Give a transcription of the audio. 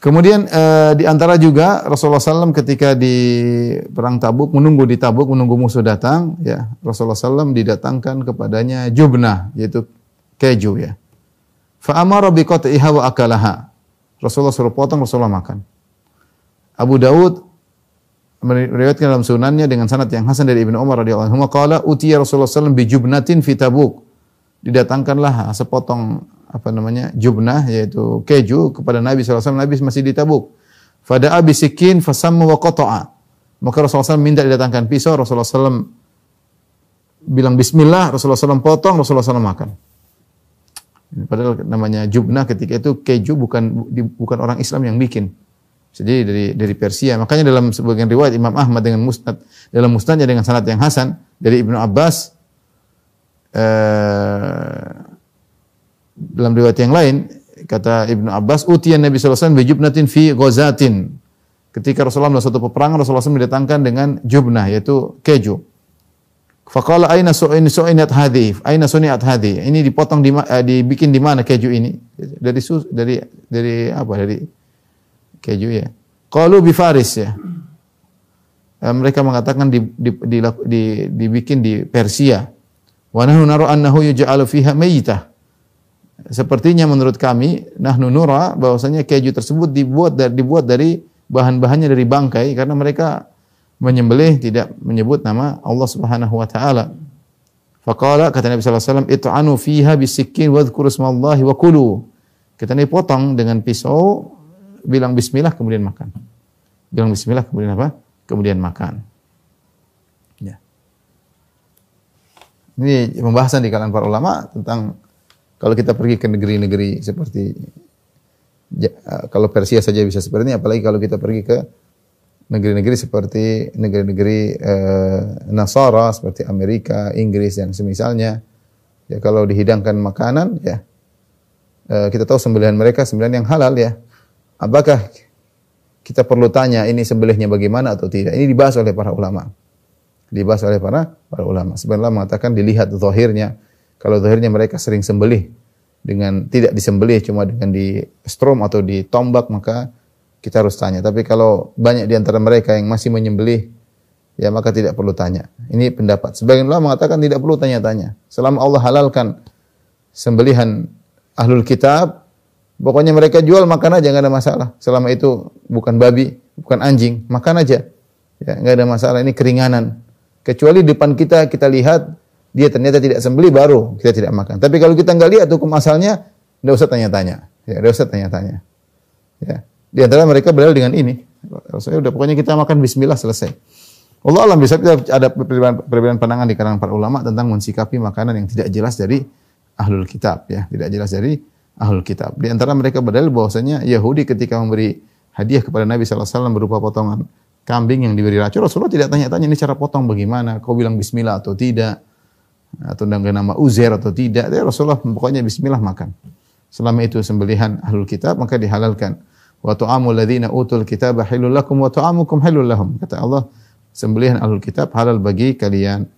Kemudian di antara juga Rasulullah SAW ketika di perang Tabuk menunggu di Tabuk menunggu musuh datang, ya Rasulullah SAW didatangkan kepadanya jubnah yaitu keju ya. Fa amara bi qat'iha wa akalaha. Rasulullah suruh potong, Rasulullah makan. Abu Dawud meriwayatkan dalam sunannya dengan sanad yang hasan dari Ibnu Umar radhiyallahu anhu qala utiya Rasulullah SAW bi jubnatin fi Tabuk. Didatangkanlah sepotong jubnah yaitu keju kepada Nabi SAW. Nabi masih di Tabuk. Fada'a bisikin fasamma wa qata'a. Maka Rasulullah SAW minta didatangkan pisau, Rasulullah SAW bilang bismillah, Rasulullah SAW potong, Rasulullah SAW makan. Padahal namanya jubnah ketika itu keju bukan orang Islam yang bikin. Jadi dari Persia. Makanya dalam sebagian riwayat Imam Ahmad dengan musnad, dalam musnadnya dengan sanad yang hasan dari Ibnu Abbas, dalam riwayat yang lain kata Ibnu Abbas utiyan Nabi sallallahu alaihi wasallam bi jubnatin fi ghazatin. Ketika Rasulullah dalam suatu peperangan Rasulullah SAW didatangkan dengan jubnah yaitu keju. Faqala aina su'inat hadhi? Aina suniat hadhi? Ini dipotong dibikin di mana keju ini? Dari keju ya. Qalu bi Faris ya. Mereka mengatakan dibikin di Persia. Wa nahnu nara annahu yuj'alu fiha mayyitah. Sepertinya menurut kami, nahnu nura bahwasanya keju tersebut dibuat dari bahan-bahannya dari bangkai karena mereka menyembelih tidak menyebut nama Allah Subhanahu wa taala. Faqala kata Nabi sallallahu alaihi wasallam it'anu fiha bisikkin wadhkuru ismallahi wa kulu. Kita ini potong dengan pisau, bilang bismillah kemudian makan. Bilang bismillah kemudian apa? Kemudian makan. Ya. Ini pembahasan di kalangan para ulama tentang kalau kita pergi ke negeri-negeri seperti kalau Persia saja bisa seperti ini, apalagi kalau kita pergi ke negeri-negeri seperti negeri-negeri Nasara seperti Amerika, Inggris dan semisalnya. Ya kalau dihidangkan makanan ya kita tahu sembelihan mereka sembelihan yang halal ya. Apakah kita perlu tanya ini sembelihnya bagaimana atau tidak? Ini dibahas oleh para ulama. Dibahas oleh para ulama. Sebenarnya mengatakan dilihat zahirnya. Kalau zahirnya mereka sering sembelih dengan tidak disembelih cuma dengan di strom atau di tombak maka kita harus tanya. Tapi kalau banyak di antara mereka yang masih menyembelih ya maka tidak perlu tanya. Ini pendapat. Sebagian ulama mengatakan tidak perlu tanya-tanya. Selama Allah halalkan sembelihan ahlul kitab, pokoknya mereka jual makan aja enggak ada masalah. Selama itu bukan babi, bukan anjing, makan aja. Ya, enggak ada masalah. Ini keringanan. Kecuali depan kita lihat dia ternyata tidak sembelih baru kita tidak makan. Tapi kalau kita enggak lihat hukum asalnya, enggak usah tanya-tanya. Ya, enggak usah tanya-tanya. Ya. Di antara mereka berdalil dengan ini. Saya udah pokoknya kita makan bismillah selesai. Allah alam bisa ada perbedaan pandangan di kalangan para ulama tentang mensikapi makanan yang tidak jelas dari ahlul kitab ya, tidak jelas dari ahlul kitab. Di antara mereka berdalil bahwasanya Yahudi ketika memberi hadiah kepada Nabi sallallahu alaihi wasallam berupa potongan kambing yang diberi racun, Rasulullah tidak tanya-tanya ini cara potong bagaimana, kau bilang bismillah atau tidak. Atau dengan nama Uzair atau tidak, ya Rasulullah pokoknya bismillah makan. Selama itu sembelihan ahlul kitab maka dihalalkan. Wa ta'amul ladzina utul kitaba halal lakum wa ta'amukum halal lahum. Kata Allah, sembelihan ahlul kitab halal bagi kalian.